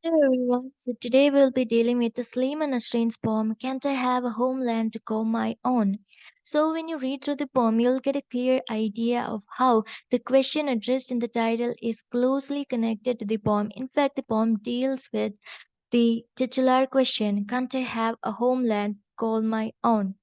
Hello everyone. So today we'll be dealing with Nasrin'S poem, Can't I Have a Homeland to Call My Own? So when you read through the poem, you'll get a clear idea of how the question addressed in the title is closely connected to the poem. In fact, the poem deals with the titular question, Can't I have a homeland to call my own?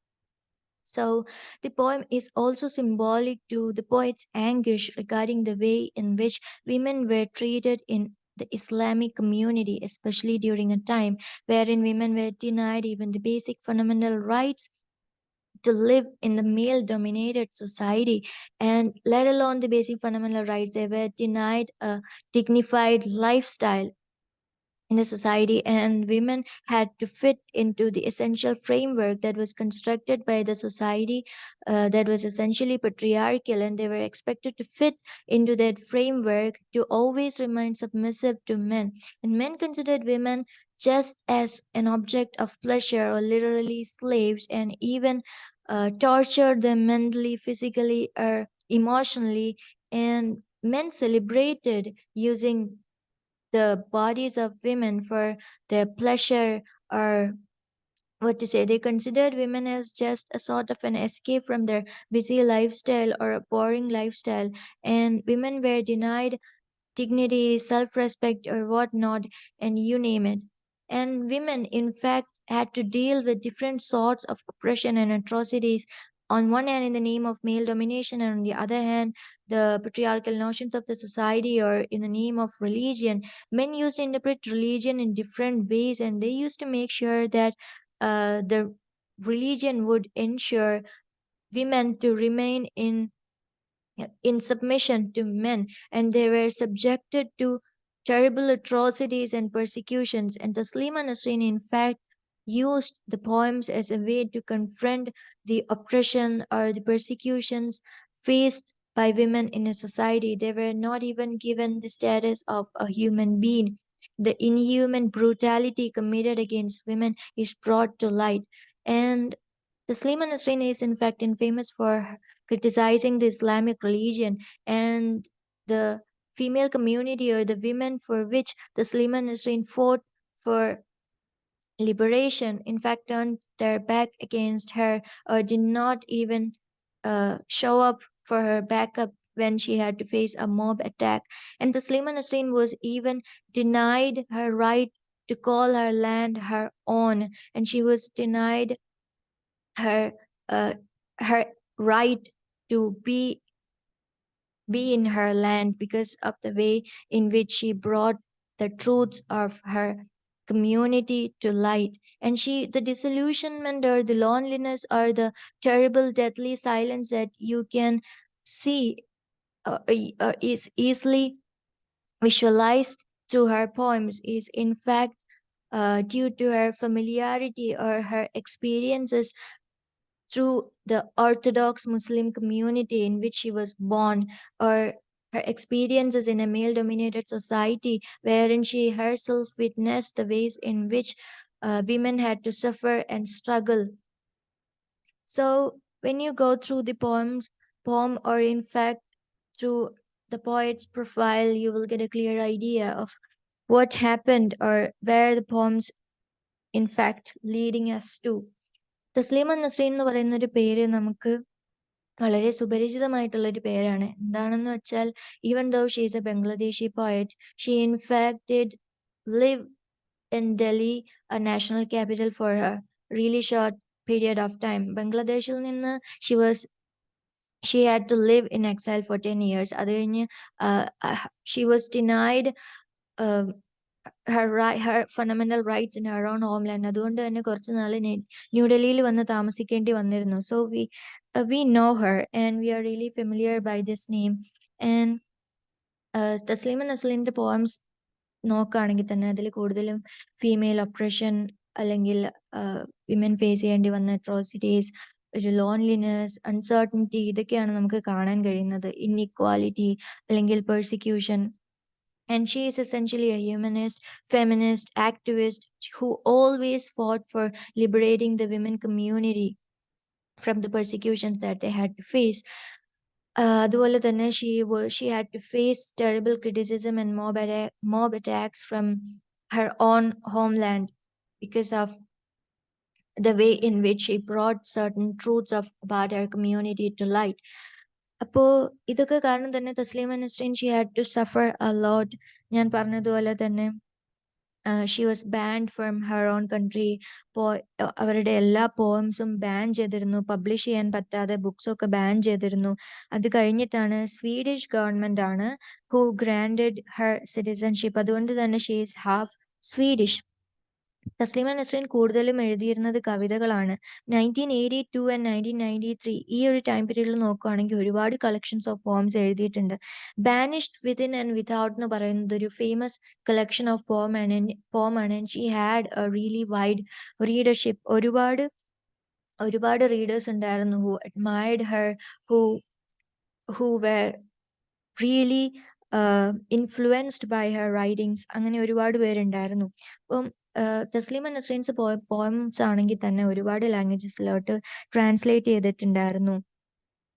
So the poem is also symbolic to the poet's anguish regarding the way in which women were treated in the Islamic community, especially during a time wherein women were denied even the basic fundamental rights to live in the male dominated society, and let alone the basic fundamental rights. They were denied a dignified lifestyle in the society, and women had to fit into the essential framework that was constructed by the society, that was essentially patriarchal, and they were expected to fit into that framework to always remain submissive to men. And men considered women just as an object of pleasure or literally slaves, and even tortured them mentally, physically, or emotionally. And men celebrated using the bodies of women for their pleasure, or what to say, they considered women as just a sort of an escape from their busy lifestyle or a boring lifestyle, and women were denied dignity, self respect, or whatnot, and you name it. And women, in fact, had to deal with different sorts of oppression and atrocities. On one hand, in the name of male domination, and on the other hand, the patriarchal notions of the society, or in the name of religion. Men used to interpret religion in different ways, and they used to make sure that the religion would ensure women to remain in submission to men, and they were subjected to terrible atrocities and persecutions. And Taslima Nasrin, in fact, used the poems as a way to confront the oppression or the persecutions faced by women in a society. They were not even given the status of a human being. The inhuman brutality committed against women is brought to light. And Taslima Nasrin is, in fact, infamous for criticizing the Islamic religion, and the female community, or the women for which the Taslima Nasrin fought for liberation, in fact, turned their back against her, or did not even show up for her backup when she had to face a mob attack. And Taslima Nasrin was even denied her right to call her land her own, and she was denied her uh, her right to be in her land because of the way in which she brought the truths of her community to light. And she, the disillusionment or the loneliness or the terrible deathly silence that you can see, is easily visualized through her poems, is in fact due to her familiarity or her experiences through the Orthodox Muslim community in which she was born, or her experiences in a male dominated society wherein she herself witnessed the ways in which women had to suffer and struggle. So, when you go through the poem, or in fact through the poet's profile, you will get a clear idea of what happened or where the poems, in fact, leading us to. Taslima Nasreen എന്ന് പറയുന്ന ഒരു പേര് നമുക്ക് വളരെ സുപരിചിതമായിട്ടുള്ള ഒരു പേരാണ്. എന്താണെന്ന് വെച്ചാൽ, even though she is a Bangladeshi poet, she in fact did live in Delhi, a national capital, for a really short period of time. ബംഗ്ലാദേശിൽ നിന്ന് she had to live in exile for 10 years. അത് കഴിഞ്ഞ് she was denied uh, her fundamental rights in her own homeland. അതുകൊണ്ട് തന്നെ കുറച്ച് നാൾ ന്യൂഡൽഹിയിൽ വന്ന് താമസിക്കേണ്ടി വന്നിരുന്നു. So we know her, and we are really familiar by this name. And Taslima നസ്ലിന്റെ പോയംസ് നോക്കുകയാണെങ്കിൽ തന്നെ അതിൽ കൂടുതലും ഫീമെയിൽ ഒപ്രഷൻ, അല്ലെങ്കിൽ വിമൻ ഫേസ് ചെയ്യേണ്ടി വന്ന അട്രോസിറ്റീസ്, ഒരു ലോൺലിനെസ്, അൺസർട്ടനിറ്റി, ഇതൊക്കെയാണ് നമുക്ക് കാണാൻ കഴിയുന്നത്. ഇൻഇക്വാലിറ്റി അല്ലെങ്കിൽ persecution. And she is essentially a humanist, feminist, activist who always fought for liberating the women community from the persecutions that they had to face. അതുപോലെ തന്നെ she had to face terrible criticism and mob attacks from her own homeland because of the way in which she brought certain truths of about her community to light. അപ്പോൾ ഇതൊക്കെ കാരണം തന്നെ Taslima Nasreen she had to suffer a lot. ഞാൻ പറഞ്ഞതുപോലെ തന്നെ she was banned from her own country. അവരുടെ എല്ലാ പോയംസും ban ചെയ്തിരുന്നു, പബ്ലിഷ് ചെയ്യാൻ പറ്റാതെ ബുക്സൊക്കെ ബാൻ ചെയ്തിരുന്നു. അത് കഴിഞ്ഞിട്ടാണ് സ്വീഡിഷ് ഗവൺമെന്റ് ആണ് ഹു ഗ്രാൻഡഡ് ഹെർ സിറ്റിസൺഷിപ്പ്. അതുകൊണ്ട് തന്നെ she is half Swedish. Taslima Nasreen കൂടുതലും എഴുതിയിരുന്നത് കവിതകളാണ്. 1982 ആൻഡ് 1993 ഈ ഒരു ടൈം പീരീഡിൽ നോക്കുകയാണെങ്കിൽ ഒരുപാട് കളക്ഷൻസ് ഓഫ് പോംസ് എഴുതിയിട്ടുണ്ട്. ബാനിഷ്ഡ് വിത്തിൻ ആൻഡ് വിതൗട്ട് എന്ന് പറയുന്നത് ഒരു ഫേമസ് കളക്ഷൻ ഓഫ് പോമാണ്. She had a really wide readership. ഒരുപാട് റീഡേഴ്സ് ഉണ്ടായിരുന്നു who admired her, who were really influenced by her writings. അങ്ങനെ ഒരുപാട് പേരുണ്ടായിരുന്നു. അപ്പം തസ്ലീമ നസ്രീൻസ് പോയംസ് ആണെങ്കിൽ തന്നെ ഒരുപാട് ലാംഗ്വേജസിലോട്ട് ട്രാൻസ്ലേറ്റ് ചെയ്തിട്ടുണ്ടായിരുന്നു.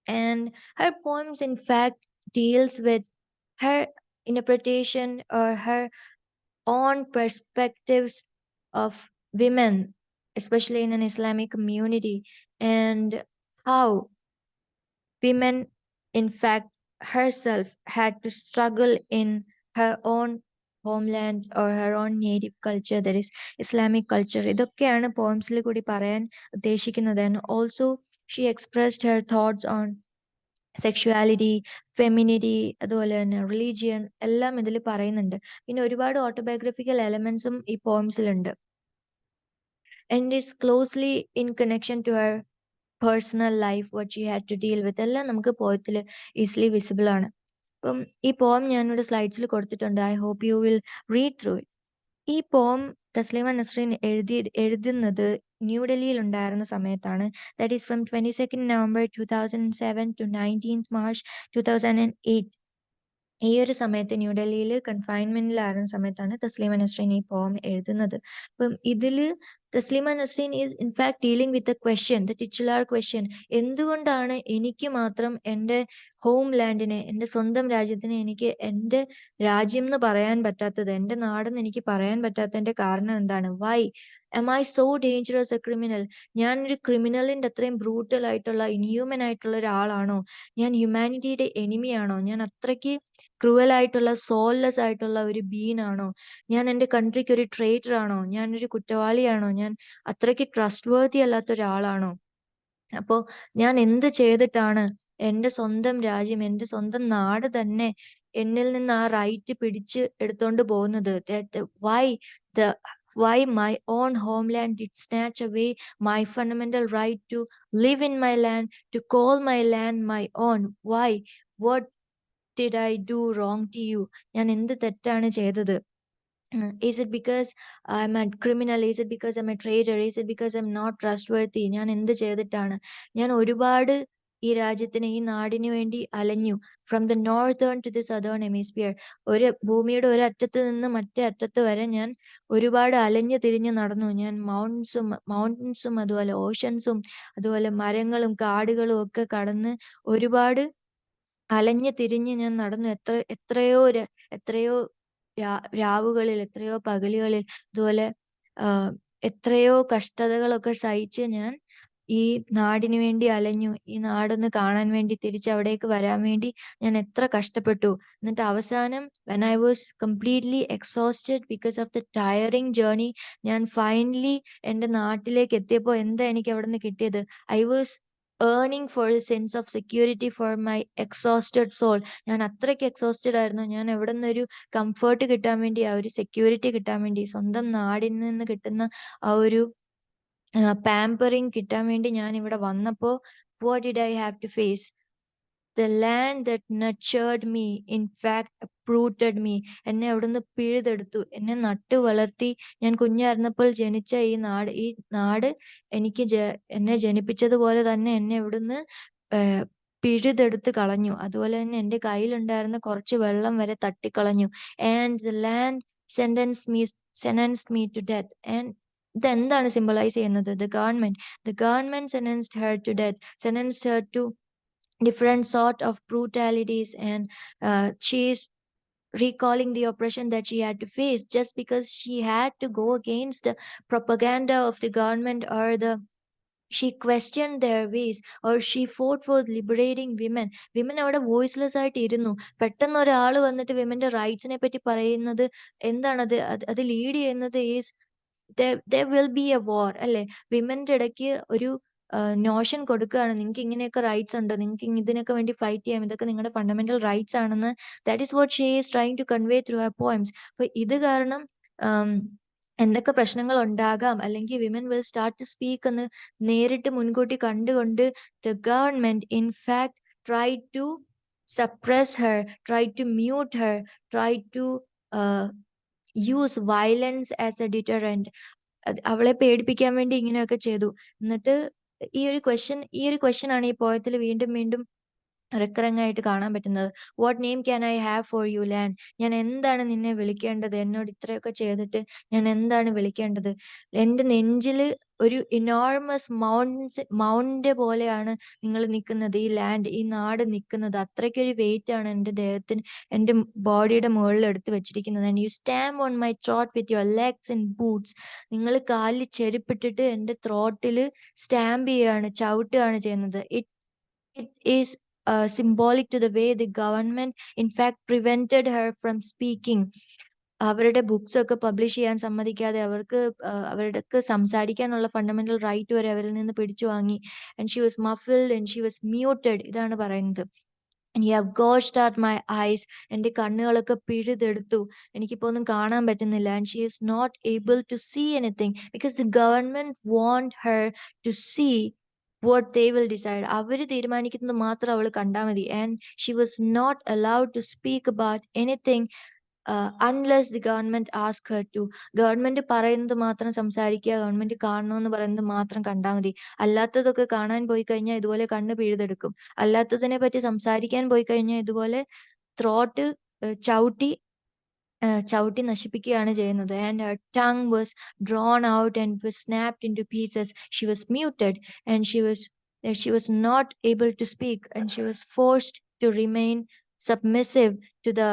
And her poems in fact deals with Har interpretation or her own perspectives of women, especially in an Islamic community, and how women, in fact, herself had to struggle in her own homeland or her own native culture, that is Islamic culture. ഇതൊക്കെയാണ് പോംസിൽ കൂടി പറയാൻ ഉദ്ദേശിക്കുന്നത്. And also she expressed her thoughts on sexuality, femininity, അതുപോലെ തന്നെ religion എല്ലാം ഇതിൽ പറയുന്നുണ്ട്. പിന്നെ ഒരുപാട് ഓട്ടോബയോഗ്രഫിക്കൽ എലമെന്റ്സും ഈ പോംസിലുണ്ട്. And it's closely in connection to her personal life, what she had to deal with, എല്ലാം നമുക്ക് പോയത്തിൽ ഈസിലി വിസിബിൾ ആണ്. അപ്പം ഈ പോം ഞാനിവിടെ സ്ലൈഡ്സിൽ കൊടുത്തിട്ടുണ്ട്. I hope you will read through it. ഈ പോം തസ്ലീമ നസ്രീൻ എഴുതുന്നത് ന്യൂഡൽഹിയിൽ ഉണ്ടായിരുന്ന സമയത്താണ്. That is from 22 November 2007 to 19 March 2008. ഈ ഒരു സമയത്ത് ന്യൂഡൽഹിയിൽ കൺഫൈൻമെന്റിലായിരുന്ന സമയത്താണ് തസ്ലീമ നസ്രീൻ ഈ പോം എഴുതുന്നത്. അപ്പം ഇതില് Taslima Nasreen is in fact dealing with a question, the titular question. എന്തുകൊണ്ടാണ് എനിക്ക് മാത്രം എൻ്റെ ഹോം ലാൻഡിനെ, എൻ്റെ സ്വന്തം രാജ്യത്തിനെ എനിക്ക് എൻ്റെ രാജ്യം എന്ന് പറയാൻ പറ്റാത്തത്, എൻ്റെ നാടെന്ന് എനിക്ക് പറയാൻ പറ്റാത്തതിൻ്റെ കാരണം എന്താണ്? Why am I so dangerous a criminal? ഞാനൊരു ക്രിമിനലിൻ്റെ അത്രയും ബ്രൂട്ടൽ ആയിട്ടുള്ള, ഇൻഹ്യൂമൻ ആയിട്ടുള്ള ഒരാളാണോ? ഞാൻ ഹ്യൂമാനിറ്റിയുടെ എനിമിയാണോ? ഞാൻ അത്രയ്ക്ക് ക്രൂവൽ ആയിട്ടുള്ള, സോൾലെസ് ആയിട്ടുള്ള ഒരു ബീൻ ആണോ? ഞാൻ എൻ്റെ കൺട്രിക്ക് ഒരു ട്രേറ്റർ ആണോ? ഞാനൊരു കുറ്റവാളിയാണോ? ഞാൻ അത്രയ്ക്ക് ട്രസ്റ്റ് വേർത്തി അല്ലാത്ത ഒരാളാണോ? അപ്പോൾ ഞാൻ എന്ത് ചെയ്തിട്ടാണ് എൻ്റെ സ്വന്തം രാജ്യം, എൻ്റെ സ്വന്തം നാട് തന്നെ എന്നിൽ നിന്ന് ആ റൈറ്റ് പിടിച്ച് എടുത്തോണ്ട് പോകുന്നത്? Why my own homeland did snatch away my fundamental right to live in my land, to call my land my own? Why? What did I do wrong to you? ഞാൻ എന്ത് തെറ്റാണ് ചെയ്തത്? Is it because I'm a criminal? Is it because I'm a traitor? Is it because I'm not trustworthy? ഞാൻ എന്ത് ചെയ്തിട്ടാണ്? ഞാൻ ഒരുപാട് ഈ രാജ്യത്തിന്, ഈ നാടിന് വേണ്ടി അലഞ്ഞു. From the northern to the southern hemisphere. ഒരു ഭൂമിയുടെ ഒരു അറ്റത്ത് നിന്ന് മറ്റേ അറ്റത്ത് വരെ ഞാൻ ഒരുപാട് അലഞ്ഞു തിരിഞ്ഞ് നടന്നു. ഞാൻ മൗണ്ടൻസും അതുപോലെ ഓഷൻസും അതുപോലെ മരങ്ങളും കാടുകളും ഒക്കെ കടന്ന് ഒരുപാട് അലഞ്ഞു തിരിഞ്ഞ് ഞാൻ നടന്നു. എത്രയോ രാവുകളിൽ, എത്രയോ പകലുകളിൽ, അതുപോലെ എത്രയോ കഷ്ടതകളൊക്കെ സഹിച്ച് ഞാൻ ഈ നാടിന് വേണ്ടി അലഞ്ഞു. ഈ നാടൊന്ന് കാണാൻ വേണ്ടി, തിരിച്ചവിടേക്ക് വരാൻ വേണ്ടി ഞാൻ എത്ര കഷ്ടപ്പെട്ടു. എന്നിട്ട് അവസാനം when I was completely exhausted because of the tiring journey, ഞാൻ ഫൈനലി എൻ്റെ നാട്ടിലേക്ക് എത്തിയപ്പോൾ എന്താ എനിക്ക് അവിടെ നിന്ന് കിട്ടിയത്? I was earning for a sense of security for my exhausted soul. ഞാൻ അത്രയ്ക്ക് എക്സോസ്റ്റഡ് ആയിരുന്നു. ഞാൻ എവിടെ നിന്നൊരു കംഫർട്ട് കിട്ടാൻ വേണ്ടി, ആ ഒരു സെക്യൂരിറ്റി കിട്ടാൻ വേണ്ടി, സ്വന്തം നാടിൽ നിന്ന് കിട്ടുന്ന ആ ഒരു പാമ്പറിങ് കിട്ടാൻ വേണ്ടി ഞാൻ ഇവിടെ വന്നപ്പോൾ what did I have to face? The land that nurtured me, in fact, uprooted me. എന്നെ അവിടുന്ന് പിഴുതെടുത്തു, എന്നെ നട്ടു വളർത്തി. ഞാൻ കുഞ്ഞായിരുന്നപ്പോൾ ജനിച്ച ഈ നാട് എനിക്ക് എന്നെ ജനിപ്പിച്ചതുപോലെ തന്നെ എന്നെ ഇവിടുന്ന് പിഴുതെടുത്ത് കളഞ്ഞു. അതുപോലെ തന്നെ എൻ്റെ കയ്യിലുണ്ടായിരുന്ന കുറച്ച് വെള്ളം വരെ തട്ടിക്കളഞ്ഞു. And the land sentenced me to death. And ഇതെന്താണ് സിംബലൈസ് ചെയ്യുന്നത്? The government sentenced her to death, sentenced her to different sort of brutalities, and she is recalling the oppression that she had to face just because she had to go against the propaganda of the government, or she questioned their ways, or she fought for liberating women. Women അവിടെ voiceless ആയിട്ട് ഇരുന്നു. പെട്ടെന്ന് ഒരാൾ വന്നിട്ട് വിമന്റെ റൈറ്റ്സിനെ പറ്റി പറയുന്നത് എന്താണത്, അത് ലീഡ് ചെയ്യുന്നത് is there will be a war, അല്ലെ? വിമന്റെ ഇടയ്ക്ക് ഒരു നോഷൻ കൊടുക്കുകയാണ്, നിങ്ങൾക്ക് ഇങ്ങനെയൊക്കെ റൈറ്റ്സ് ഉണ്ട്, നിങ്ങൾക്ക് ഇതിനൊക്കെ വേണ്ടി ഫൈറ്റ് ചെയ്യാം, ഇതൊക്കെ നിങ്ങളുടെ ഫണ്ടമെന്റൽ റൈറ്റ്സ് ആണെന്ന്. That is what she is trying to convey through her poems. അപ്പൊ ഇത് കാരണം എന്തൊക്കെ പ്രശ്നങ്ങൾ ഉണ്ടാകാം, അല്ലെങ്കിൽ women will start to speak എന്ന് നേരിട്ട് മുൻകൂട്ടി കണ്ടുകൊണ്ട് the government in fact try to suppress her, try to mute her, try to use violence as a deterrent. അവളെ പേടിപ്പിക്കാൻ വേണ്ടി ഇങ്ങനെയൊക്കെ ചെയ്തു. എന്നിട്ട് ഈ ഒരു ക്വസ്റ്റ്യൻ ആണ് ഈ പോയത്തിൽ വീണ്ടും വീണ്ടും റിക്കറിംഗ് ആയിട്ട് കാണാൻ പറ്റുന്നത്. What name can I have for you land? ഞാൻ എന്താണ് നിന്നെ വിളിക്കേണ്ടത്? എന്നോട് ഇത്രയൊക്കെ ചെയ്തിട്ട് ഞാൻ എന്താണ് വിളിക്കേണ്ടത്? എൻ്റെ നെഞ്ചിൽ ഒരു ഇനോർമസ് മൗണ്ട് പോലെയാണ് നിങ്ങൾ നിൽക്കുന്നത്, ഈ ലാൻഡ്, ഈ നാട് നിൽക്കുന്നത്. അത്രയ്ക്കൊരു വെയിറ്റ് ആണ് എൻ്റെ ദേഹത്തിന്, എൻ്റെ ബോഡിയുടെ മുകളിൽ എടുത്ത് വെച്ചിരിക്കുന്നത്. And you stamp on my throat with your legs and boots. നിങ്ങൾ കാലിൽ ചെരുപ്പിട്ടിട്ട് എൻ്റെ ത്രോട്ടിൽ സ്റ്റാമ്പ് ചെയ്യുകയാണ്, ചവിട്ടുകയാണ് ചെയ്യുന്നത്. It is symbolic to the way the government in fact prevented her from speaking. അവരുടെ ബുക്സ് ഒക്കെ പബ്ലിഷ് ചെയ്യാൻ സമ്മതിക്കാതെ, അവർക്ക് സംസാരിക്കാനുള്ള ഫണ്ടമെന്റൽ റൈറ്റ് വരെ അവരിൽ നിന്ന് പിടിച്ചു വാങ്ങി. And she was muffled and she was muted, ഇതാണ് പറയുന്നത്. And you have gouged out my eyes. എൻ്റെ കണ്ണുകളൊക്കെ പിഴുതെടുത്തു, എനിക്കിപ്പോൾ ഒന്നും കാണാൻ പറ്റുന്നില്ല. And she is not able to see anything because the government want her to see what they will decide. അവർ തീരുമാനിക്കുന്നത് മാത്രം അവൾ കണ്ടാൽ മതി. And she was not allowed to speak about anything unless the government ask her to. Government പറയുന്നത് മാത്രം സംസാരിക്കുക, government കാണണമെന്ന് പറയുന്നത് മാത്രം കണ്ടാൽ മതി. അല്ലാത്തതൊക്കെ കാണാൻ പോയി കഴിഞ്ഞാൽ ഇതുപോലെ കണ്ണ് പിഴുതെടുക്കും. അല്ലാത്തതിനെ പറ്റി സംസാരിക്കാൻ പോയി കഴിഞ്ഞാൽ ഇതുപോലെ ത്രോട്ട് ചവിട്ടി നശിപ്പിക്കുകയാണ് ചെയ്യുന്നത്. And her tongue was drawn out and was snapped into pieces. She was muted and she was not able to speak, and she was forced to remain submissive to the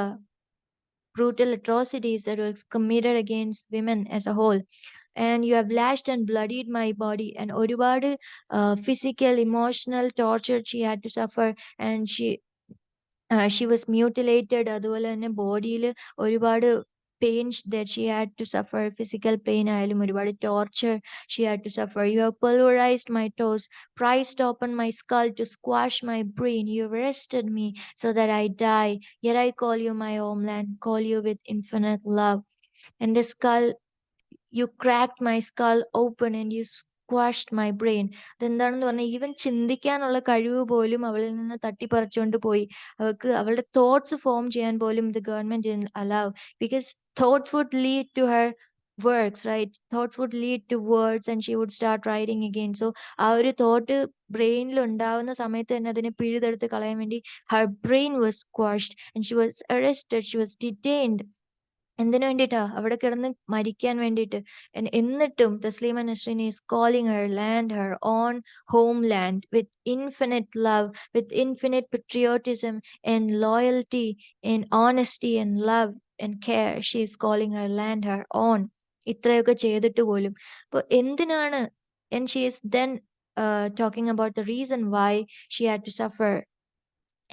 brutal atrocities that were committed against women as a whole. And you have lashed and bloodied my body. And ഒരുപാട് physical, emotional torture she had to suffer. And she was mutilated. അതുപോലെ തന്നെ ബോഡിയിൽ ഒരുപാട് pain that she had to suffer. Physical pain ആയാലും ഒരുപാട് torture she had to suffer. You have pulverized my toes, prized open my skull to squash my brain. You have arrested me so that I die. Yet I call you my homeland, call you with infinite love. And the skull, you cracked my skull open and you squashed my brain. അതെന്താണെന്ന് പറഞ്ഞാൽ even ചിന്തിക്കാനുള്ള കഴിവ് പോലും അവളിൽ നിന്ന് തട്ടിപ്പറിച്ചുകൊണ്ട് പോയി. അവളുടെ thoughts form ചെയ്യാൻ പോലും the government didn't allow, because thoughts would lead to her works, right? Thoughts would lead to words and she would start writing again. So ആ ഒരു തോട്ട് ബ്രെയിനിൽ ഉണ്ടാവുന്ന സമയത്ത് തന്നെ അതിനെ പിഴുതെടുത്ത് കളയാൻ വേണ്ടി her brain was squashed and she was arrested, she was detained. എന്തിനു വേണ്ടിയിട്ടാ? അവിടെ കിടന്ന് മരിക്കാൻ വേണ്ടിയിട്ട്. എന്നിട്ടും Taslima Nasreen is calling Har land Har on homeland with infinite love, with infinite patriotism and loyalty and honesty and love and care. She is calling her land her own. ഇത്രയൊക്കെ ചെയ്തിട്ട് പോലും. അപ്പോൾ എന്തിനാണ്? And she is then talking about the reason why she had to suffer.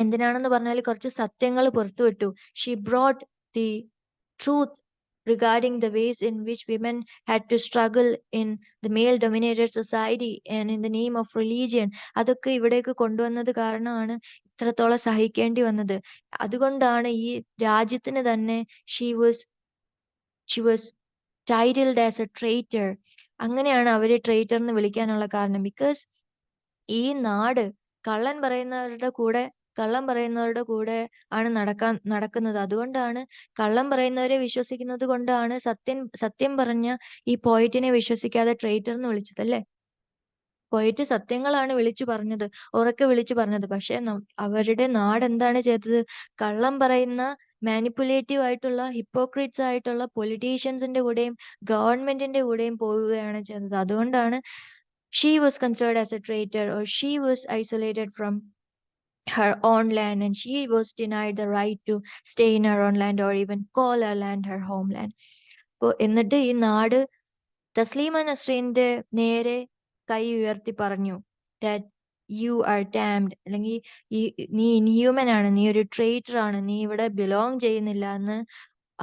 എന്തിനാണെന്ന് പറഞ്ഞാൽ കുറച്ച് സത്യങ്ങൾ പുറത്തുവിട്ടു. She brought the truth regarding the ways in which women had to struggle in the male dominated society and in the name of religion. അതൊക്കെ ഇവിടേക്ക് കൊണ്ടുവന്നത് കാരണമാണ് ഇത്രത്തോളം സഹിക്കേണ്ടി വന്നത്. അതുകൊണ്ടാണ് ഈ രാജ്യത്തിന് തന്നെ she was titled as a traitor. അങ്ങനെയാണ് അവരെ ട്രേറ്റർ എന്ന് വിളിക്കാനുള്ള കാരണം. ബിക്കോസ് ഈ നാട് കള്ളം പറയുന്നവരുടെ കൂടെ ആണ് നടക്കുന്നത്. അതുകൊണ്ടാണ് കള്ളം പറയുന്നവരെ വിശ്വസിക്കുന്നത് കൊണ്ടാണ് സത്യം പറഞ്ഞ ഈ പോയിറ്റിനെ വിശ്വസിക്കാതെ ട്രേറ്റർ എന്ന് വിളിച്ചത്, അല്ലേ? പോയിട്ട് സത്യങ്ങളാണ് ഉറക്കെ വിളിച്ചു പറഞ്ഞത്. പക്ഷെ അവരുടെ നാട് എന്താണ് ചെയ്തത്? കള്ളം പറയുന്ന മാനിപ്പുലേറ്റീവ് ആയിട്ടുള്ള ഹിപ്പോക്രിറ്റ്സ് ആയിട്ടുള്ള പൊളിറ്റീഷ്യൻസിന്റെ കൂടെയും ഗവൺമെന്റിന്റെ കൂടെയും പോവുകയാണ് ചെയ്തത്. അതുകൊണ്ടാണ് she was considered as a traitor, or she was isolated from her own land, and she was denied the right to stay in her own land or even call her land her homeland. അപ്പോൾ എന്നിട്ട് ഈ നാട് തസ്ലീമ നസ്രീന്റെ നേരെ കൈ ഉയർത്തി പറഞ്ഞു that you are damned, അല്ലെങ്കിൽ ഈ നീ ഇൻഹ്യൂമൻ ആണ്, നീ ഒരു ട്രേറ്റർ ആണ്, നീ ഇവിടെ ബിലോങ് ചെയ്യുന്നില്ല എന്ന്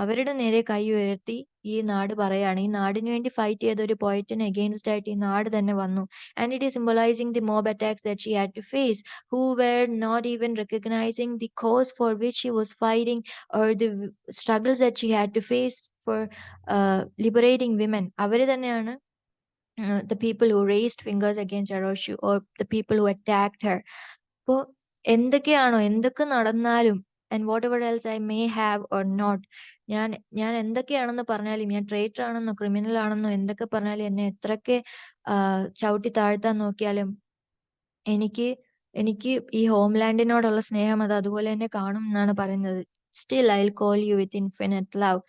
അവരുടെ നേരെ കൈ ഉയർത്തി ഈ നാട് പറയാണ്. ഈ നാടിന് വേണ്ടി ഫൈറ്റ് ചെയ്ത ഒരു പോയിറ്റിന് അഗെയിൻസ്റ്റ് ആയിട്ട് ഈ നാട് തന്നെ വന്നു. And it is symbolising the mob attacks that she had to face, who were not even recognising the cause for which she was fighting, or the struggles that she had to face for liberating women. അവർ തന്നെയാണ് the people who raised fingers against her, or the people who attacked her. അപ്പോൾ എന്തൊക്കെ നടന്നാലും, and whatever else I may have or not, ഞാൻ എന്തൊക്കെയാണെന്ന് പറഞ്ഞാലും, ഞാൻ traitor ആണെന്നോ ക്രിമിനൽ ആണെന്നോ എന്തൊക്കെ പറഞ്ഞാലും, എന്നെ എത്രയൊക്കെ ചവിട്ടി താഴ്ത്താൻ നോക്കിയാലും എനിക്ക് എനിക്ക് ഈ ഹോംലാൻഡിനോടുള്ള സ്നേഹം അത് അതുപോലെ തന്നെ കാണും എന്നാണ് പറയുന്നത്. Still I will call you with infinite love.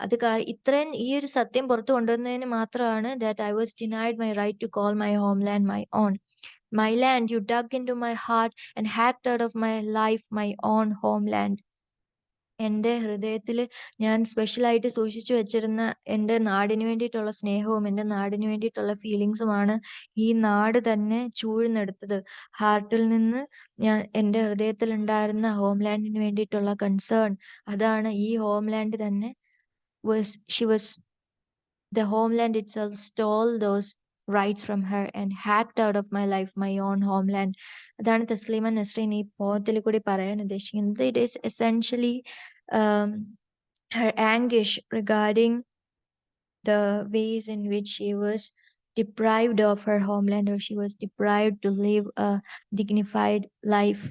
അത് ഇത്രയും ഈ ഒരു സത്യം പുറത്തു കൊണ്ടുവന്നതിന് മാത്രമാണ് that I was denied my right to call my homeland my own. My land you dug into my heart and hacked out of my life my own homeland. എൻ്റെ ഹൃദയത്തിൽ ഞാൻ സ്പെഷ്യലായിട്ട് സൂക്ഷിച്ചു വെച്ചിരുന്ന എൻ്റെ നാടിന് വേണ്ടിയിട്ടുള്ള സ്നേഹവും എൻ്റെ നാടിന് വേണ്ടിയിട്ടുള്ള ഫീലിങ്സുമാണ് ഈ നാട് തന്നെ ചൂഴ്ന്നെടുത്തത്. ഹാർട്ടിൽ നിന്ന് എൻ്റെ ഹൃദയത്തിൽ ഉണ്ടായിരുന്ന ഹോംലാൻഡിന് വേണ്ടിയിട്ടുള്ള കൺസേൺ, അതാണ് ഈ ഹോംലാൻഡ് തന്നെ the homeland itself stole those rights from her and hacked out of my life my own homeland. അതാണ് തസ്ലീമ നസ്രീൻ ഈ പോയത്തിൽ കൂടി പറയാൻ ഉദ്ദേശിക്കുന്നത്. It is essentially her anguish regarding the ways in which she was deprived of her homeland, or she was deprived to live a dignified life.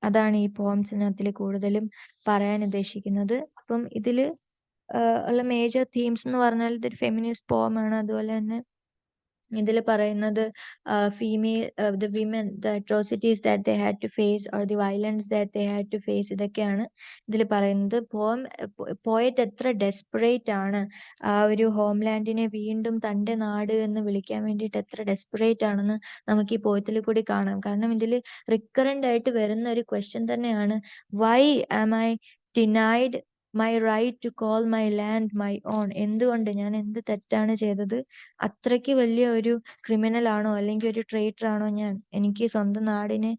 അതാണ് ഈ പോംസിനകത്തിൽ കൂടുതലും പറയാൻ ഉദ്ദേശിക്കുന്നത്. അപ്പം ഇതില് ഉള്ള മേജർ തീംസ് എന്ന് പറഞ്ഞാൽ ഇതൊരു ഫെമിനിസ്റ്റ് പോമാണ്. അതുപോലെ തന്നെ ഇതിൽ പറയുന്നത് the women, the atrocities that they had to face, or the violence that they had to face, ഇതൊക്കെയാണ് ഇതിൽ പറയുന്നത്. പോയറ്റ് എത്ര ഡെസ്പറേറ്റ് ആണ് ആ ഒരു ഹോംലാൻഡിനെ വീണ്ടും തൻ്റെ നാട് എന്ന് വിളിക്കാൻ വേണ്ടിയിട്ട് എത്ര ഡെസ്പറേറ്റ് ആണെന്ന് നമുക്ക് ഈ പോയത്തിൽ കൂടി കാണാം. കാരണം ഇതിൽ റിക്കറൻ്റ് ആയിട്ട് വരുന്ന ഒരു ക്വസ്റ്റ്യൻ തന്നെയാണ്, why am I denied my right to call my land my own. എന്തുകൊണ്ട്, ഞാൻ എന്ത് തെറ്റാണ് ചെയ്തത്? അത്രയ്ക്ക് വലിയ ഒരു ക്രിമിനൽ ആണോ അല്ലെങ്കിൽ ഒരു ട്രേറ്റർ ആണോ ഞാൻ? എനിക്ക് സ്വന്തം നാടിനെ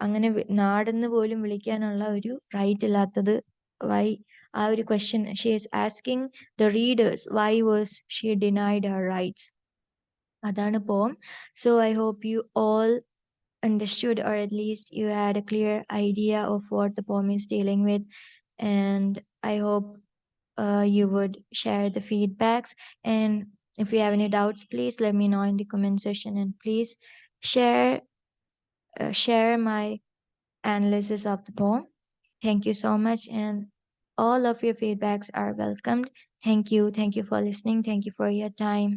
അങ്ങനെ നാടെന്ന് പോലും വിളിക്കാനുള്ള ഒരു റൈറ്റ് ഇല്ലാത്തത് വൈ? ആ ഒരു question she is asking the readers, why was she denied her rights. അതാണ് poem. So I hope you all understood, or at least you had a clear idea of what the poem is dealing with. And I hope you would share the feedbacks, and if you have any doubts, please let me know in the comment section, and please share my analysis of the poem. Thank you so much, and all of your feedbacks are welcomed. Thank you for listening. Thank you for your time.